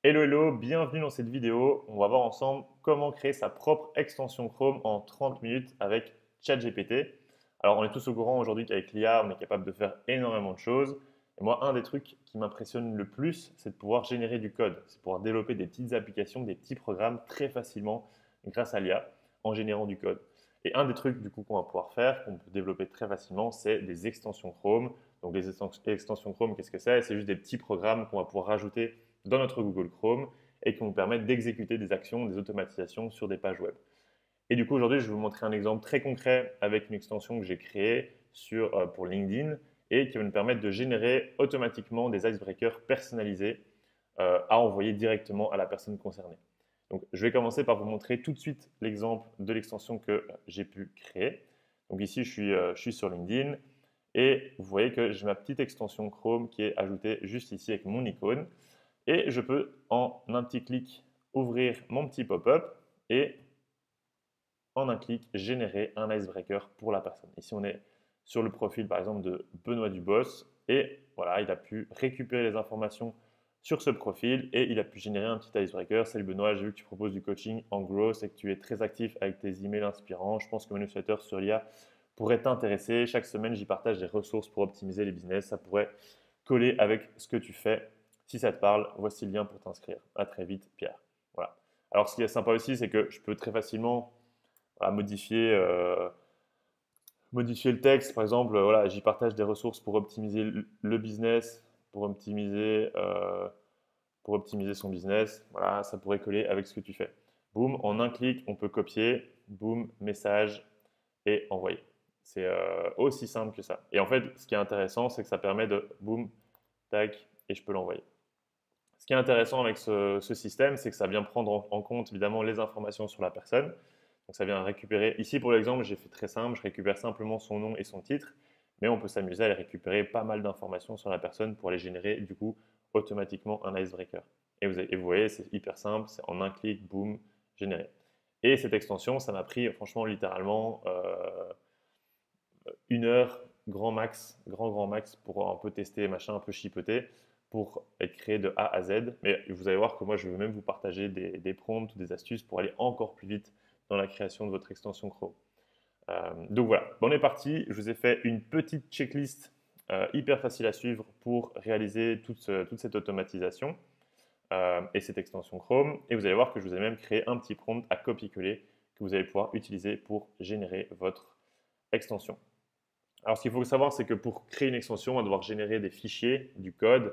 Hello, hello, bienvenue dans cette vidéo. On va voir ensemble comment créer sa propre extension Chrome en 30 minutes avec ChatGPT. Alors, on est tous au courant aujourd'hui qu'avec l'IA, on est capable de faire énormément de choses. Et moi, un des trucs qui m'impressionne le plus, c'est de pouvoir générer du code. C'est de pouvoir développer des petites applications, des petits programmes très facilement grâce à l'IA en générant du code. Et un des trucs du coup qu'on va pouvoir faire, qu'on peut développer très facilement, c'est des extensions Chrome. Donc, les extensions Chrome, qu'est-ce que c'est? C'est juste des petits programmes qu'on va pouvoir rajouter dans notre Google Chrome et qui nous permettent d'exécuter des actions, des automatisations sur des pages web. Et du coup, aujourd'hui, je vais vous montrer un exemple très concret avec une extension que j'ai créée pour LinkedIn et qui va nous permettre de générer automatiquement des icebreakers personnalisés à envoyer directement à la personne concernée. Donc, je vais commencer par vous montrer tout de suite l'exemple de l'extension que j'ai pu créer. Donc ici, je suis sur LinkedIn et vous voyez que j'ai ma petite extension Chrome qui est ajoutée juste ici avec mon icône. Et je peux, en un petit clic, ouvrir mon petit pop-up et en un clic, générer un icebreaker pour la personne. Ici, on est sur le profil, par exemple, de Benoît Dubos. Et voilà, il a pu récupérer les informations sur ce profil et il a pu générer un petit icebreaker. Salut Benoît, j'ai vu que tu proposes du coaching en growth et que tu es très actif avec tes emails inspirants. Je pense que mon newsletter sur l'IA pourrait t'intéresser. Chaque semaine, j'y partage des ressources pour optimiser les business. Ça pourrait coller avec ce que tu fais. Si ça te parle, voici le lien pour t'inscrire. À très vite, Pierre. Voilà. Alors, ce qui est sympa aussi, c'est que je peux très facilement modifier le texte. Par exemple, voilà, j'y partage des ressources pour optimiser le business, pour optimiser son business. Voilà, ça pourrait coller avec ce que tu fais. Boum, en un clic, on peut copier. Boum, message et envoyer. C'est aussi simple que ça. Et en fait, ce qui est intéressant, c'est que ça permet de boum, tac, et je peux l'envoyer. Ce qui est intéressant avec ce système, c'est que ça vient prendre en compte évidemment les informations sur la personne. Donc ça vient récupérer, ici pour l'exemple, j'ai fait très simple, je récupère simplement son nom et son titre, mais on peut s'amuser à aller récupérer pas mal d'informations sur la personne pour aller générer du coup automatiquement un icebreaker. Et vous voyez, c'est hyper simple, c'est en un clic, boum, généré. Et cette extension, ça m'a pris franchement littéralement 1 heure grand max pour un peu tester, machin, un peu chipoter, pour être créé de A à Z. Mais vous allez voir que moi, je veux même vous partager des prompts ou des astuces pour aller encore plus vite dans la création de votre extension Chrome. Donc voilà, on est parti. Je vous ai fait une petite checklist hyper facile à suivre pour réaliser toute cette automatisation et cette extension Chrome. Et vous allez voir que je vous ai même créé un petit prompt à copier-coller que vous allez pouvoir utiliser pour générer votre extension. Alors, ce qu'il faut savoir, c'est que pour créer une extension, on va devoir générer des fichiers, du code.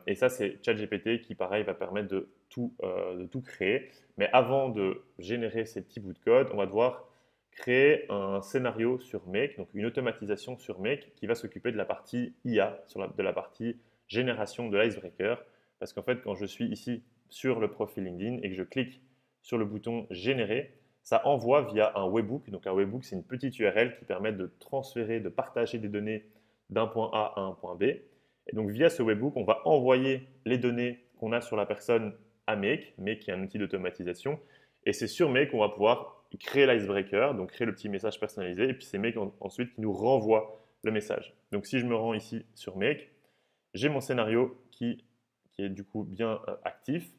Et ça, c'est ChatGPT qui, pareil, va permettre de tout créer. Mais avant de générer ces petits bouts de code, on va devoir créer un scénario sur Make, donc une automatisation sur Make qui va s'occuper de la partie IA, de la partie génération de l'icebreaker. Parce qu'en fait, quand je suis ici sur le profil LinkedIn et que je clique sur le bouton Générer, ça envoie via un webhook. Donc un webhook, c'est une petite URL qui permet de transférer, de partager des données d'un point A à un point B. Et donc via ce webhook, on va envoyer les données qu'on a sur la personne à Make, Make qui est un outil d'automatisation. Et c'est sur Make qu'on va pouvoir créer l'icebreaker, donc créer le petit message personnalisé. Et puis c'est Make ensuite qui nous renvoie le message. Donc si je me rends ici sur Make, j'ai mon scénario qui est du coup bien actif.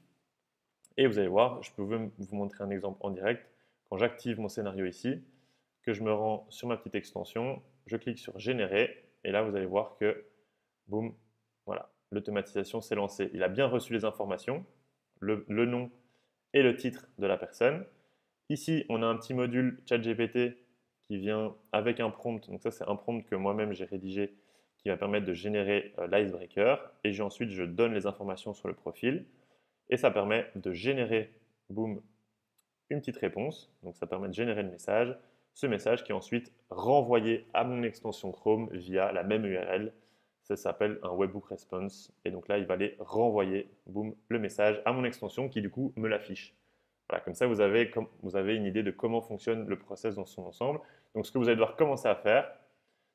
Et vous allez voir, je peux même vous montrer un exemple en direct. Quand j'active mon scénario ici, que je me rends sur ma petite extension, je clique sur Générer, et là vous allez voir que, boum, voilà, l'automatisation s'est lancée. Il a bien reçu les informations, le nom et le titre de la personne. Ici, on a un petit module ChatGPT qui vient avec un prompt. Donc ça, c'est un prompt que moi-même j'ai rédigé qui va permettre de générer l'icebreaker. Et ensuite, je donne les informations sur le profil. Et ça permet de générer, boum, une petite réponse. Donc ça permet de générer le message. Ce message qui est ensuite renvoyé à mon extension Chrome via la même URL. Ça s'appelle un webhook response. Et donc là, il va aller renvoyer, boum, le message à mon extension qui du coup me l'affiche. Voilà, comme ça, vous avez une idée de comment fonctionne le process dans son ensemble. Donc ce que vous allez devoir commencer à faire,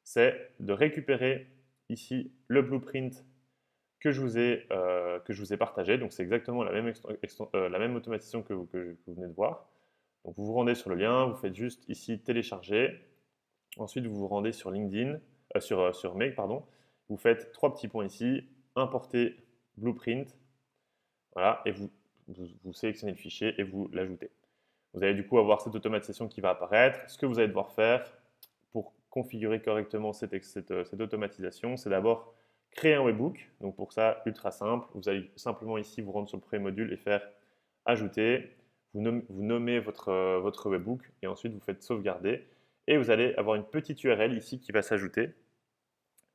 c'est de récupérer ici le blueprint que je vous ai partagé. Donc, c'est exactement la même automatisation que vous venez de voir. Donc, vous vous rendez sur le lien, vous faites juste ici télécharger. Ensuite, vous vous rendez sur LinkedIn, sur Make, pardon. Vous faites 3 petits points ici, importer Blueprint. Voilà, et vous sélectionnez le fichier et vous l'ajoutez. Vous allez du coup avoir cette automatisation qui va apparaître. Ce que vous allez devoir faire pour configurer correctement cette automatisation, c'est d'abord créer un webhook. Donc pour ça, ultra simple. Vous allez simplement ici vous rendre sur le premier module et faire ajouter. Vous nommez votre webhook et ensuite vous faites sauvegarder. Et vous allez avoir une petite URL ici qui va s'ajouter,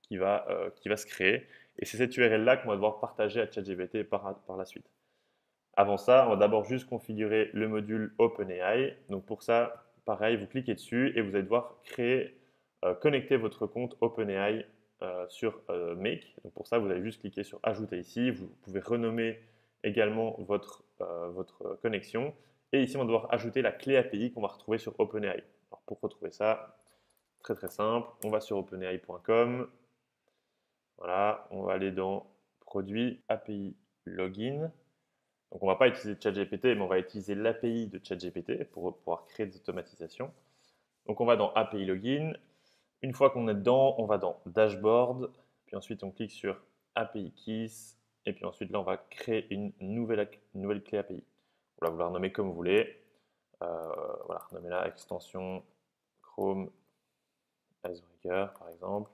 qui va se créer. Et c'est cette URL-là qu'on va devoir partager à ChatGPT par la suite. Avant ça, on va d'abord juste configurer le module OpenAI. Donc pour ça, pareil, vous cliquez dessus et vous allez devoir connecter votre compte OpenAI sur Make. Donc pour ça, vous allez juste cliquer sur Ajouter ici. Vous pouvez renommer également votre connexion. Et ici, on va devoir ajouter la clé API qu'on va retrouver sur OpenAI. Alors pour retrouver ça, très très simple, on va sur openai.com. Voilà, on va aller dans Produits, API, Login. Donc, on ne va pas utiliser ChatGPT, mais on va utiliser l'API de ChatGPT pour pouvoir créer des automatisations. Donc, on va dans API Login. Une fois qu'on est dedans, on va dans Dashboard. Puis ensuite, on clique sur API Keys. Et puis ensuite, là, on va créer une nouvelle clé API. Voilà, vous la renommez comme vous voulez. Voilà, renommez-la extension Chrome Icebreaker, par exemple.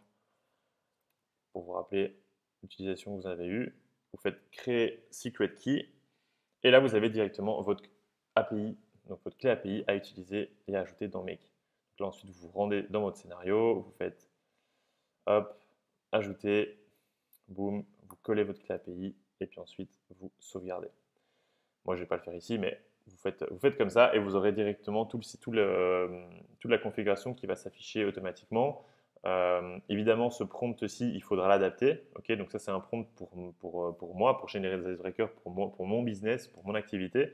Pour vous rappeler l'utilisation que vous avez eue, vous faites créer Secret Key. Et là, vous avez directement votre API, donc votre clé API à utiliser et à ajouter dans Make. Donc là, ensuite, vous vous rendez dans votre scénario, vous faites hop, ajouter, boum, vous collez votre clé API et puis ensuite, vous sauvegardez. Moi, je ne vais pas le faire ici, mais vous faites comme ça et vous aurez directement toute la configuration qui va s'afficher automatiquement. Évidemment, ce prompt-ci, il faudra l'adapter. Okay, donc ça, c'est un prompt pour moi, pour générer des icebreakers, pour mon business, pour mon activité.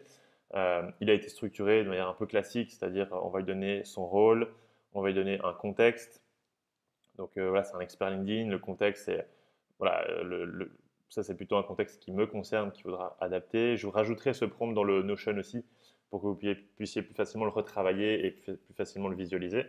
Il a été structuré de manière un peu classique, c'est-à-dire on va lui donner son rôle, on va lui donner un contexte. Donc voilà, c'est un expert LinkedIn. Le contexte, c'est voilà, ça c'est plutôt un contexte qui me concerne, qu'il faudra adapter. Je vous rajouterai ce prompt dans le Notion aussi pour que vous puissiez plus facilement le retravailler et plus facilement le visualiser.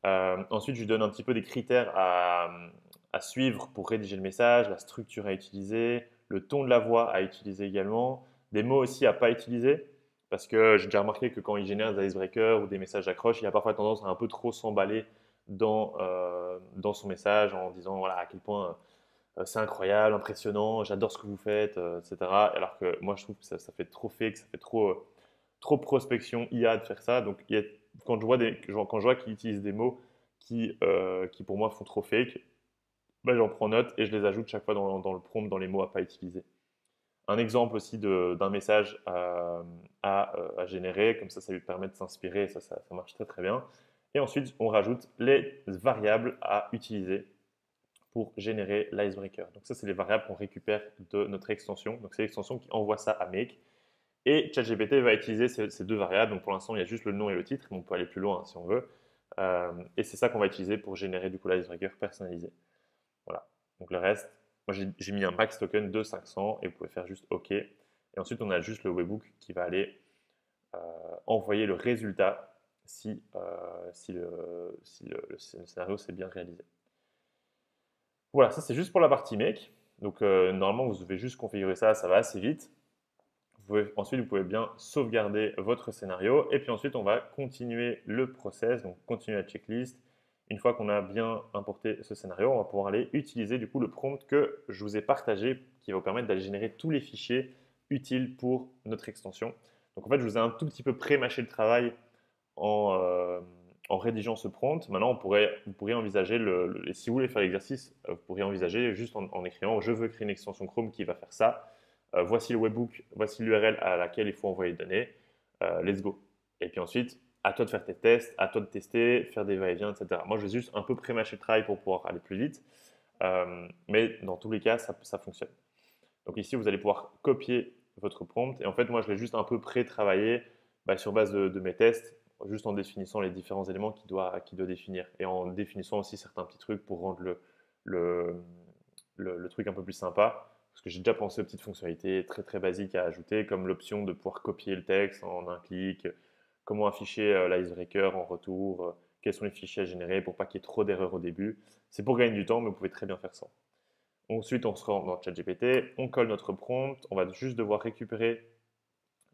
Ensuite, je lui donne un petit peu des critères à suivre pour rédiger le message, la structure à utiliser, le ton de la voix à utiliser également, des mots aussi à ne pas utiliser. Parce que j'ai déjà remarqué que quand il génère des icebreakers ou des messages d'accroche, il a parfois tendance à un peu trop s'emballer dans son message en disant voilà, à quel point c'est incroyable, impressionnant, j'adore ce que vous faites, etc. Alors que moi, je trouve que ça fait trop fake, ça fait trop prospection IA de faire ça. Donc, quand je vois qu'ils utilisent des mots qui pour moi font trop fake, ben, j'en prends note et je les ajoute chaque fois dans le prompt, dans les mots à pas utiliser. Un exemple aussi d'un message à générer, comme ça lui permet de s'inspirer, et ça marche très très bien. Et ensuite, on rajoute les variables à utiliser pour générer l'icebreaker. Donc ça, c'est les variables qu'on récupère de notre extension. Donc c'est l'extension qui envoie ça à Make. Et ChatGPT va utiliser ces deux variables. Donc pour l'instant, il y a juste le nom et le titre, mais on peut aller plus loin si on veut. Et c'est ça qu'on va utiliser pour générer du coup l'icebreaker personnalisé. Voilà. Donc le reste, moi j'ai mis un max token de 500 et vous pouvez faire juste OK. Et ensuite, on a juste le webhook qui va aller envoyer le résultat si le scénario s'est bien réalisé. Voilà, ça c'est juste pour la partie make. Donc normalement, vous devez juste configurer ça, ça va assez vite. Ensuite, vous pouvez bien sauvegarder votre scénario. Et puis ensuite, on va continuer le process, donc continuer la checklist. Une fois qu'on a bien importé ce scénario, on va pouvoir aller utiliser du coup le prompt que je vous ai partagé qui va vous permettre d'aller générer tous les fichiers utiles pour notre extension. Donc en fait, je vous ai un tout petit peu pré-mâché le travail en, euh, en rédigeant ce prompt. Maintenant, vous pourriez envisager, si vous voulez faire l'exercice, vous pourriez envisager juste en écrivant « Je veux créer une extension Chrome qui va faire ça. Voici le webhook, voici l'URL à laquelle il faut envoyer les données. Let's go. » Et puis ensuite, à toi de faire tes tests, à toi de tester, faire des va-et-vient, etc. Moi, je vais juste un peu pré-mâcher le travail pour pouvoir aller plus vite. Mais dans tous les cas, ça fonctionne. Donc ici, vous allez pouvoir copier votre prompt. Et en fait, moi, je l'ai juste un peu pré-travaillé sur base de mes tests, juste en définissant les différents éléments qu'il doit définir. Et en définissant aussi certains petits trucs pour rendre le, le truc un peu plus sympa. Parce que j'ai déjà pensé aux petites fonctionnalités très très basiques à ajouter, comme l'option de pouvoir copier le texte en un clic, comment afficher l'icebreaker en retour, quels sont les fichiers à générer pour pas qu'il y ait trop d'erreurs au début. C'est pour gagner du temps, mais vous pouvez très bien faire ça. Ensuite, on se rend dans ChatGPT, on colle notre prompt, on va juste devoir récupérer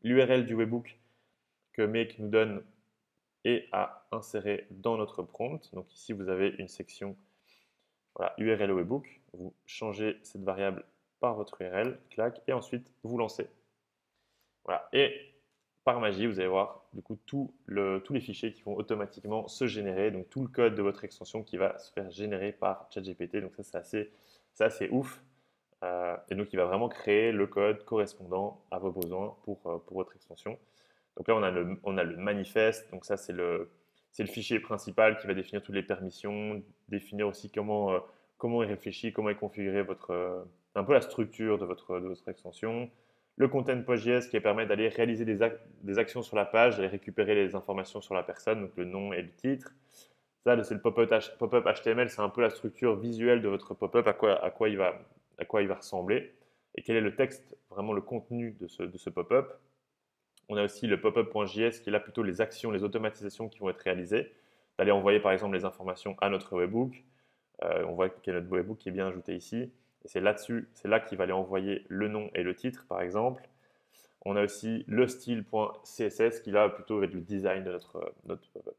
l'URL du webhook que Make nous donne et à insérer dans notre prompt. Donc ici, vous avez une section voilà, URL au webhook. Vous changez cette variable par votre URL, clac, et ensuite vous lancez. Voilà. Et par magie, vous allez voir du coup tous les fichiers qui vont automatiquement se générer, donc tout le code de votre extension qui va se faire générer par ChatGPT. Donc ça, c'est assez ouf. Et donc, il va vraiment créer le code correspondant à vos besoins pour votre extension. Donc là, on a le manifeste. Donc ça, c'est le fichier principal qui va définir toutes les permissions, définir aussi comment est réfléchi, comment est configuré un peu la structure de votre extension. Le content.js qui permet d'aller réaliser des actions sur la page, d'aller récupérer les informations sur la personne, donc le nom et le titre. Ça, c'est le pop-up HTML, c'est un peu la structure visuelle de votre pop-up, à quoi il va ressembler et quel est le texte, vraiment le contenu de ce pop-up. On a aussi le pop-up.js qui est là plutôt les actions, les automatisations qui vont être réalisées, d'aller envoyer par exemple les informations à notre webhook. On voit qu'il y a notre webhook qui est bien ajouté ici. Et c'est là qu'il va aller envoyer le nom et le titre par exemple. On a aussi le style.css qui là plutôt va être le design de notre pop-up.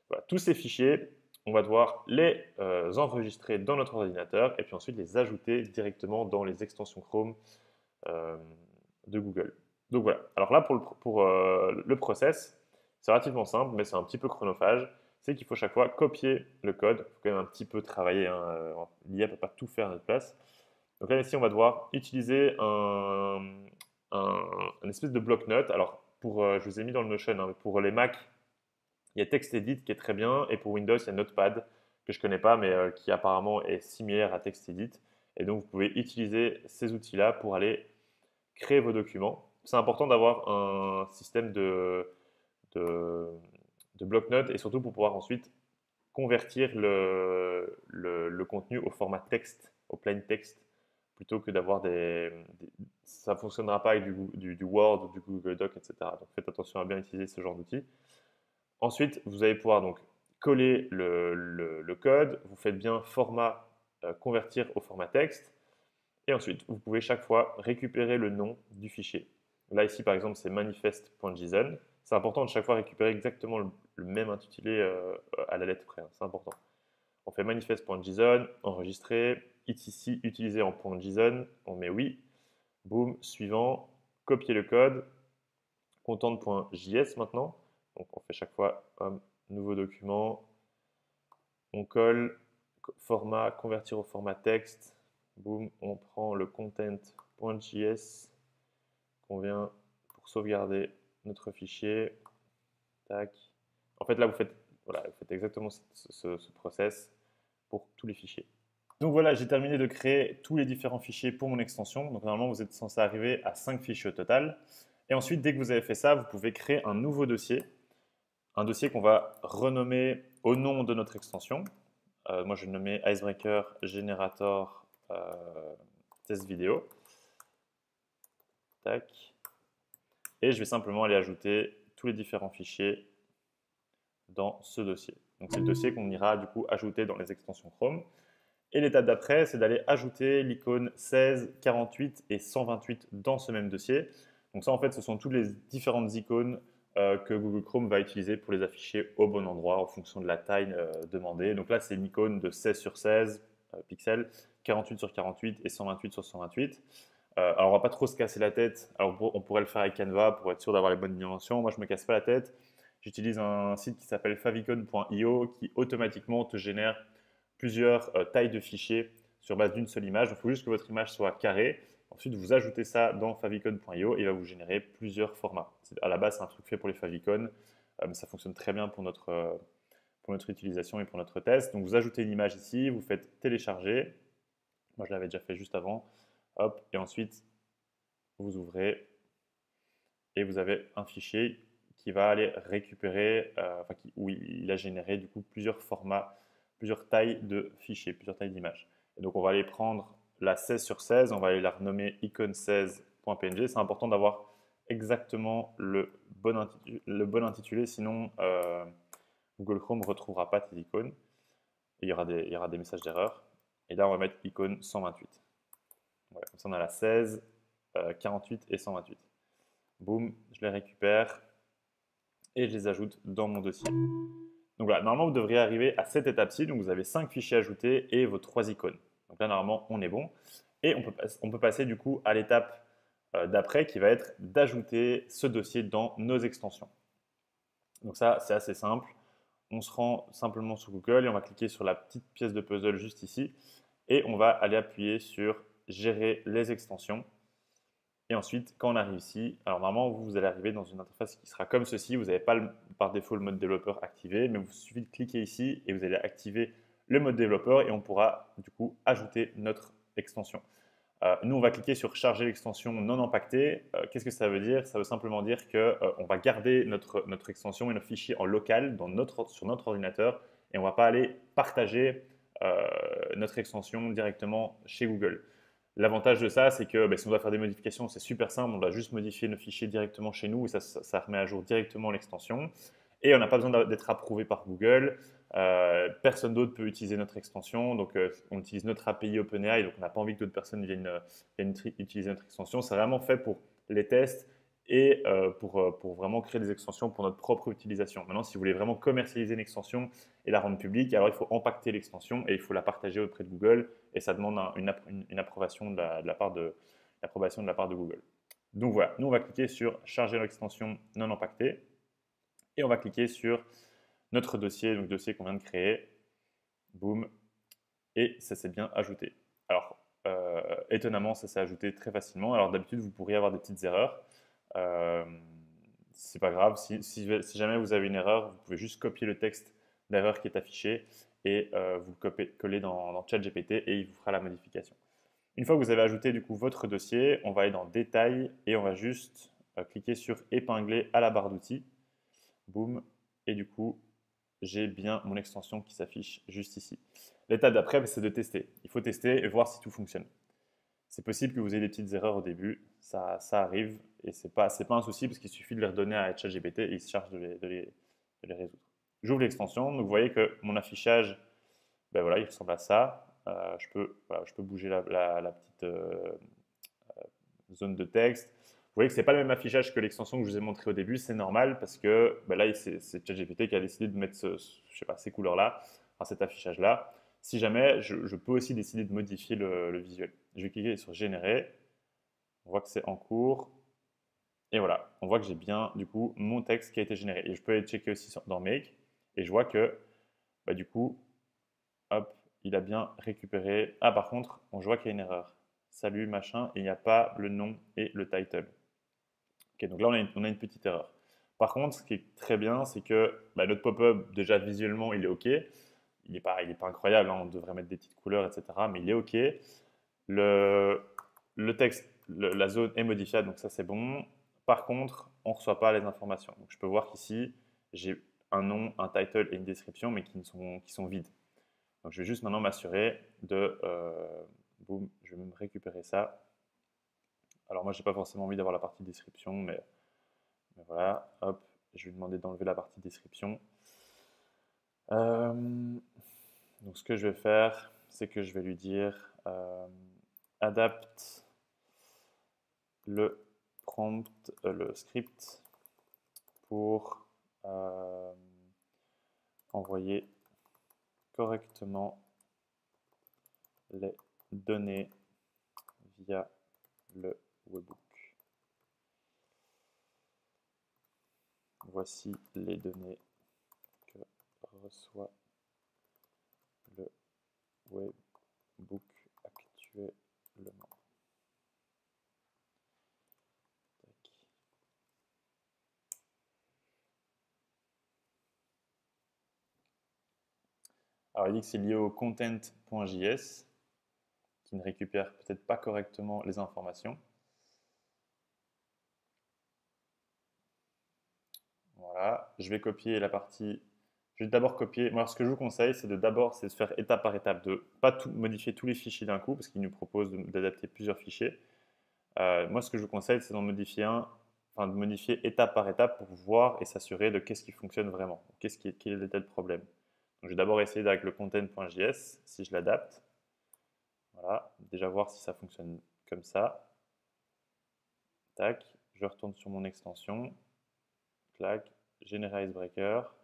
Voilà, tous ces fichiers, on va devoir les enregistrer dans notre ordinateur et puis ensuite les ajouter directement dans les extensions Chrome euh, de Google. Donc voilà, alors là pour le process, c'est relativement simple, mais c'est un petit peu chronophage. C'est qu'il faut chaque fois copier le code, il faut quand même un petit peu travailler, hein, l'IA ne peut pas tout faire à notre place. Donc là ici, on va devoir utiliser un espèce de bloc-notes. Alors je vous ai mis dans le Notion, hein, pour les Mac, il y a TextEdit qui est très bien, et pour Windows, il y a Notepad, que je ne connais pas, mais qui apparemment est similaire à TextEdit. Et donc, vous pouvez utiliser ces outils-là pour aller créer vos documents. C'est important d'avoir un système de, de bloc-notes et surtout pour pouvoir ensuite convertir le contenu au format texte, au plain text, plutôt que d'avoir ça ne fonctionnera pas avec du Word ou du Google Doc, etc. Donc faites attention à bien utiliser ce genre d'outils. Ensuite, vous allez pouvoir donc coller le code, vous faites bien format, convertir au format texte, et ensuite, vous pouvez chaque fois récupérer le nom du fichier. Là, ici, par exemple, c'est manifest.json. C'est important de chaque fois récupérer exactement le même intitulé à la lettre près, hein, c'est important. On fait manifest.json, enregistrer, ici, utiliser en .json, on met oui, boum, suivant, copier le code, content.js maintenant. Donc on fait chaque fois un nouveau document, on colle, format, convertir au format texte, boum, on prend le content.js qu'on vient pour sauvegarder notre fichier, tac. En fait là vous faites exactement ce process pour tous les fichiers. Donc voilà, j'ai terminé de créer tous les différents fichiers pour mon extension. Donc normalement vous êtes censé arriver à 5 fichiers au total. Et ensuite, dès que vous avez fait ça, vous pouvez créer un nouveau dossier. Un dossier qu'on va renommer au nom de notre extension. Moi, je vais le nommer Icebreaker Generator Test Vidéo. Tac. Et je vais simplement aller ajouter tous les différents fichiers dans ce dossier. Donc, c'est le dossier qu'on ira du coup ajouter dans les extensions Chrome. Et l'étape d'après, c'est d'aller ajouter l'icône 16, 48 et 128 dans ce même dossier. Donc ça, en fait, ce sont toutes les différentes icônes que Google Chrome va utiliser pour les afficher au bon endroit en fonction de la taille demandée. Donc là, c'est une icône de 16 sur 16 pixels, 48 sur 48 et 128 sur 128. Alors, on va pas trop se casser la tête. Alors, on pourrait le faire avec Canva pour être sûr d'avoir les bonnes dimensions. Moi, je me casse pas la tête. J'utilise un site qui s'appelle favicon.io qui automatiquement te génère plusieurs tailles de fichiers sur base d'une seule image. Il faut juste que votre image soit carrée. Ensuite, vous ajoutez ça dans favicon.io et il va vous générer plusieurs formats. À la base, c'est un truc fait pour les favicon, mais ça fonctionne très bien pour notre utilisation et pour notre test. Donc, vous ajoutez une image ici, vous faites télécharger. Moi, je l'avais déjà fait juste avant. Hop, et ensuite, vous ouvrez et vous avez un fichier qui va aller récupérer, où il a généré du coup plusieurs formats, plusieurs tailles de fichiers, plusieurs tailles d'images. Et donc on va aller prendre la 16 sur 16, on va aller la renommer icon16.png. C'est important d'avoir exactement le bon intitulé, sinon Google Chrome ne retrouvera pas tes icônes et il y aura des messages d'erreur. Et là on va mettre icône 128. Voilà, comme ça, on a la 16, 48 et 128. Boum, je les récupère et je les ajoute dans mon dossier. Donc voilà, normalement, vous devriez arriver à cette étape-ci. Donc vous avez 5 fichiers ajoutés et vos 3 icônes. Donc là, normalement, on est bon. Et on peut passer du coup à l'étape d'après qui va être d'ajouter ce dossier dans nos extensions. Donc ça, c'est assez simple. On se rend simplement sur Google et on va cliquer sur la petite pièce de puzzle juste ici. Et on va aller appuyer sur gérer les extensions. Et ensuite, quand on arrive ici, alors normalement, vous allez arriver dans une interface qui sera comme ceci. Vous n'avez pas par défaut le mode développeur activé, mais il vous suffit de cliquer ici et vous allez activer le mode développeur et on pourra du coup ajouter notre extension. Nous, on va cliquer sur charger l'extension non impactée. Qu'est-ce que ça veut dire? Ça veut simplement dire qu'on va garder notre extension et nos fichiers en local sur notre ordinateur et on ne va pas aller partager notre extension directement chez Google. L'avantage de ça, c'est que si on doit faire des modifications, c'est super simple. On doit juste modifier nos fichiers directement chez nous et ça remet à jour directement l'extension. Et on n'a pas besoin d'être approuvé par Google. Personne d'autre peut utiliser notre extension. Donc, on utilise notre API OpenAI. Donc, on n'a pas envie que d'autres personnes viennent utiliser notre extension. C'est vraiment fait pour les tests et pour vraiment créer des extensions pour notre propre utilisation. Maintenant, si vous voulez vraiment commercialiser une extension et la rendre publique, alors il faut impacter l'extension et il faut la partager auprès de Google et ça demande une approbation de la part de Google. Donc voilà, nous on va cliquer sur charger l'extension non impactée et on va cliquer sur notre dossier, donc dossier qu'on vient de créer, boum, et ça s'est bien ajouté. Alors, étonnamment, ça s'est ajouté très facilement. Alors d'habitude, vous pourriez avoir des petites erreurs. C'est pas grave, si jamais vous avez une erreur, vous pouvez juste copier le texte d'erreur qui est affiché et vous le coller dans ChatGPT et il vous fera la modification. Une fois que vous avez ajouté du coup votre dossier, on va aller dans Détails et on va juste cliquer sur Épingler à la barre d'outils. Boum. Et du coup, j'ai bien mon extension qui s'affiche juste ici. L'étape d'après, c'est de tester. Il faut tester et voir si tout fonctionne. C'est possible que vous ayez des petites erreurs au début, ça arrive et ce n'est pas un souci parce qu'il suffit de les redonner à ChatGPT et il se charge de les résoudre. J'ouvre l'extension, donc vous voyez que mon affichage, ben voilà, il ressemble à ça. Je peux bouger la petite zone de texte. Vous voyez que ce n'est pas le même affichage que l'extension que je vous ai montré au début, c'est normal parce que ben là, c'est ChatGPT qui a décidé de mettre ces couleurs-là, cet affichage-là. Si jamais, je peux aussi décider de modifier le visuel. Je vais cliquer sur Générer. On voit que c'est en cours. Et voilà, on voit que j'ai bien, du coup, mon texte qui a été généré. Et je peux aller checker aussi dans Make. Et je vois que, bah, du coup, hop, il a bien récupéré. Ah, par contre, on voit qu'il y a une erreur. Salut, machin, et il n'y a pas le nom et le title. Ok, donc là, on a une petite erreur. Par contre, ce qui est très bien, c'est que bah, notre pop-up, déjà visuellement, il est OK. Il n'est pas incroyable, hein, on devrait mettre des petites couleurs, etc. Mais il est OK. Le texte, la zone est modifiable, donc ça c'est bon. Par contre, on ne reçoit pas les informations. Donc je peux voir qu'ici, j'ai un nom, un title et une description, mais qui sont vides. Donc je vais juste maintenant m'assurer de... boum, je vais même récupérer ça. Alors moi, je n'ai pas forcément envie d'avoir la partie description, mais voilà, hop, je vais lui demander d'enlever la partie description. Donc ce que je vais faire, c'est que je vais lui dire adapte le prompt, le script pour envoyer correctement les données via le webhook. Voici les données que reçoit le webhook actuellement. Alors, il dit que c'est lié au content.js qui ne récupère peut-être pas correctement les informations. Voilà, je vais copier la partie. Je vais d'abord copier. Moi, ce que je vous conseille, c'est de faire étape par étape, de ne pas modifier tous les fichiers d'un coup, parce qu'il nous propose d'adapter plusieurs fichiers. Moi, ce que je vous conseille, c'est d'en modifier de modifier étape par étape pour voir et s'assurer de qu'est-ce qui fonctionne vraiment, quel est le problème. Donc, je vais d'abord essayer avec le content.js, si je l'adapte. Voilà, déjà voir si ça fonctionne comme ça. Tac, je retourne sur mon extension. Clac, générer icebreaker.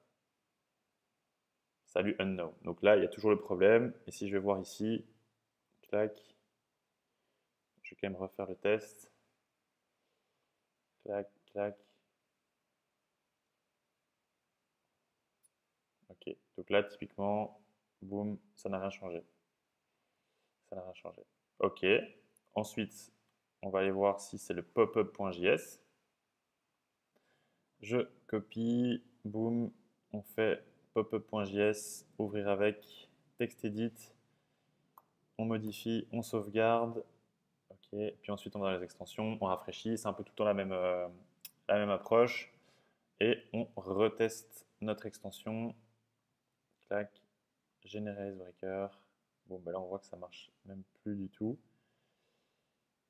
Salut unknown. Donc là, il y a toujours le problème. Et si je vais voir ici, clac, je vais quand même refaire le test. Clac, clac. Ok, donc là, typiquement, boum, ça n'a rien changé. Ça n'a rien changé. Ok, ensuite, on va aller voir si c'est le popup.js. Je copie, boum, on fait popup.js, ouvrir avec, texte edit, on modifie, on sauvegarde. Ok, puis ensuite on va dans les extensions, on rafraîchit, c'est un peu tout le temps la même approche. Et on reteste notre extension. Clac, générer icebreaker. Bon, ben là on voit que ça marche même plus du tout.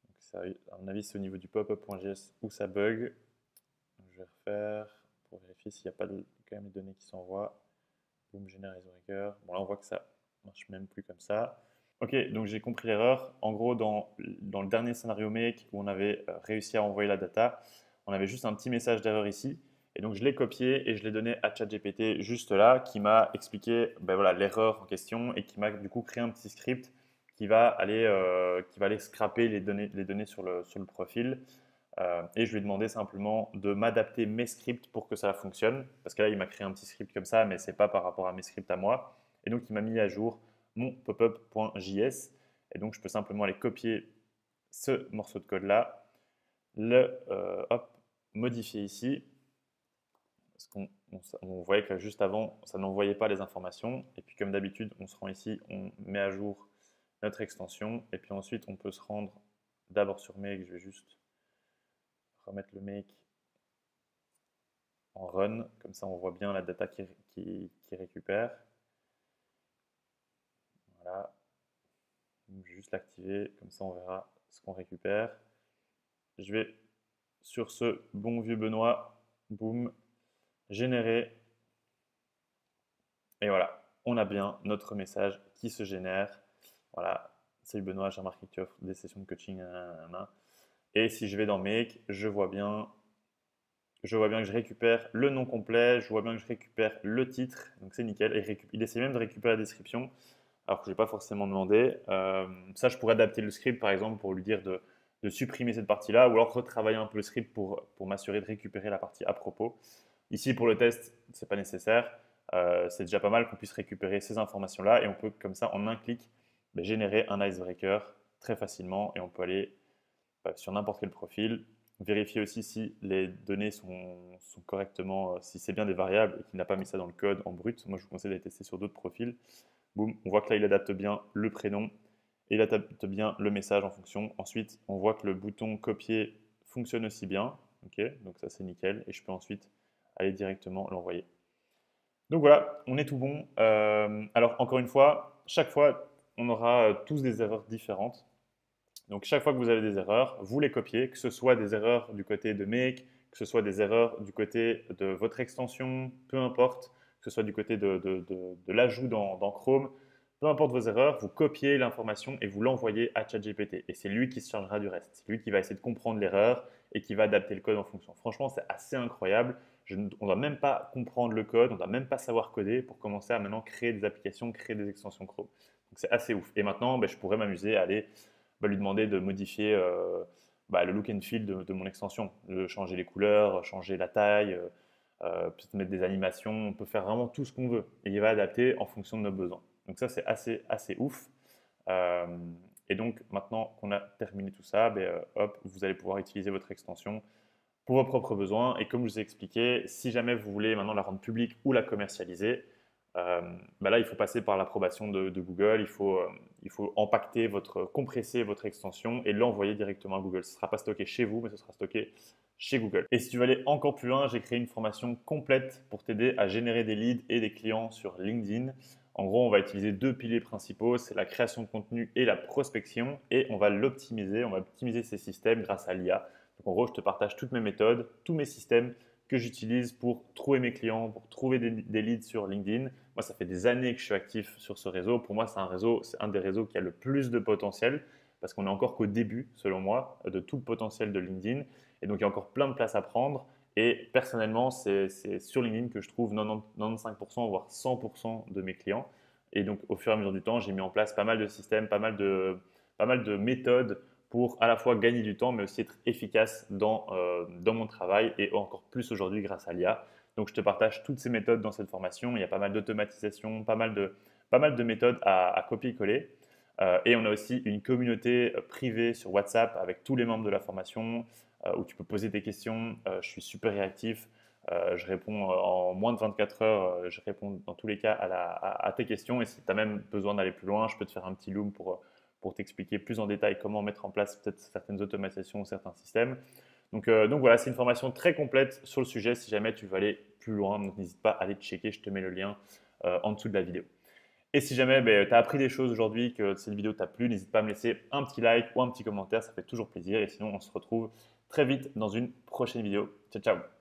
Donc ça, à mon avis, c'est au niveau du popup.js où ça bug. Donc, je vais refaire pour vérifier s'il n'y a pas quand même les données qui s'envoient. Boom, générer icebreaker. Bon, là on voit que ça marche même plus comme ça. Ok, donc j'ai compris l'erreur. En gros, dans le dernier scénario make où on avait réussi à envoyer la data, on avait juste un petit message d'erreur ici. Et donc je l'ai copié et je l'ai donné à ChatGPT juste là, qui m'a expliqué ben voilà, l'erreur en question et qui m'a du coup créé un petit script qui va aller scraper les données sur le profil. Et je lui ai demandé simplement de m'adapter mes scripts pour que ça fonctionne. Parce que là, il m'a créé un petit script comme ça, mais ce n'est pas par rapport à mes scripts à moi. Et donc, il m'a mis à jour mon popup.js. Et donc, je peux simplement aller copier ce morceau de code-là, hop, modifier ici. Parce qu'on voyait que juste avant, ça n'envoyait pas les informations. Et puis, comme d'habitude, on se rend ici, on met à jour notre extension. Et puis ensuite, on peut se rendre d'abord sur Make. Je vais juste remettre le Make en run, comme ça on voit bien la data qui récupère. Voilà, je vais juste l'activer, comme ça on verra ce qu'on récupère. Je vais sur ce bon vieux Benoît, boum, générer. Et voilà, on a bien notre message qui se génère. Voilà, salut Benoît, j'ai remarqué que tu offres des sessions de coaching. Nanana. Et si je vais dans Make, je vois bien que je récupère le nom complet, je vois bien que je récupère le titre, donc c'est nickel. Et il essaie même de récupérer la description, alors que je n'ai pas forcément demandé. Ça, je pourrais adapter le script, par exemple, pour lui dire de supprimer cette partie-là, ou alors retravailler un peu le script pour m'assurer de récupérer la partie à propos. Ici, pour le test, ce n'est pas nécessaire. C'est déjà pas mal qu'on puisse récupérer ces informations-là, et on peut, comme ça, en un clic, générer un icebreaker très facilement, et on peut aller sur n'importe quel profil. Vérifier aussi si les données sont correctement, si c'est bien des variables et qu'il n'a pas mis ça dans le code en brut. Moi, je vous conseille d'aller tester sur d'autres profils. Boum, on voit que là, il adapte bien le prénom et il adapte bien le message en fonction. Ensuite, on voit que le bouton copier fonctionne aussi bien. Ok, donc ça, c'est nickel. Et je peux ensuite aller directement l'envoyer. Donc voilà, on est tout bon. Alors, encore une fois, chaque fois, on aura tous des erreurs différentes. Donc, chaque fois que vous avez des erreurs, vous les copiez, que ce soit des erreurs du côté de Make, que ce soit des erreurs du côté de votre extension, peu importe, que ce soit du côté de l'ajout dans Chrome, peu importe vos erreurs, vous copiez l'information et vous l'envoyez à ChatGPT. Et c'est lui qui se chargera du reste. C'est lui qui va essayer de comprendre l'erreur et qui va adapter le code en fonction. Franchement, c'est assez incroyable. On ne doit même pas comprendre le code, on ne doit même pas savoir coder pour commencer à maintenant créer des applications, créer des extensions Chrome. Donc c'est assez ouf. Et maintenant, je pourrais m'amuser à aller lui demander de modifier le look and feel de mon extension, de changer les couleurs, changer la taille, peut-être mettre des animations, on peut faire vraiment tout ce qu'on veut et il va adapter en fonction de nos besoins. Donc ça c'est assez ouf. Euh, et donc maintenant qu'on a terminé tout ça, hop, vous allez pouvoir utiliser votre extension pour vos propres besoins. Et comme je vous ai expliqué, si jamais vous voulez maintenant la rendre publique ou la commercialiser, là, il faut passer par l'approbation de Google. Il faut compresser votre extension et l'envoyer directement à Google. Ce ne sera pas stocké chez vous, mais ce sera stocké chez Google. Et si tu veux aller encore plus loin, j'ai créé une formation complète pour t'aider à générer des leads et des clients sur LinkedIn. En gros, on va utiliser deux piliers principaux, c'est la création de contenu et la prospection. Et on va l'optimiser, on va optimiser ces systèmes grâce à l'IA. Donc en gros, je te partage toutes mes méthodes, tous mes systèmes que j'utilise pour trouver mes clients, pour trouver des leads sur LinkedIn. Moi, ça fait des années que je suis actif sur ce réseau. Pour moi, c'est un des réseaux qui a le plus de potentiel parce qu'on est encore qu'au début, selon moi, de tout le potentiel de LinkedIn. Et donc, il y a encore plein de place à prendre. Et personnellement, c'est sur LinkedIn que je trouve 95%, voire 100% de mes clients. Et donc, au fur et à mesure du temps, j'ai mis en place pas mal de systèmes, pas mal de méthodes pour à la fois gagner du temps, mais aussi être efficace dans mon travail et encore plus aujourd'hui grâce à l'IA. Donc, je te partage toutes ces méthodes dans cette formation. Il y a pas mal d'automatisation, pas mal de méthodes à copier-coller. Et on a aussi une communauté privée sur WhatsApp avec tous les membres de la formation où tu peux poser tes questions. Je suis super réactif. Je réponds en moins de 24 heures. Je réponds dans tous les cas à tes questions. Et si tu as même besoin d'aller plus loin, je peux te faire un petit loom pour t'expliquer plus en détail comment mettre en place peut-être certaines automatisations ou certains systèmes. Donc voilà, c'est une formation très complète sur le sujet si jamais tu veux aller plus loin. Donc n'hésite pas à aller checker, je te mets le lien en dessous de la vidéo. Et si jamais tu as appris des choses aujourd'hui, que cette vidéo t'a plu, n'hésite pas à me laisser un petit like ou un petit commentaire, ça fait toujours plaisir. Et sinon, on se retrouve très vite dans une prochaine vidéo. Ciao, ciao!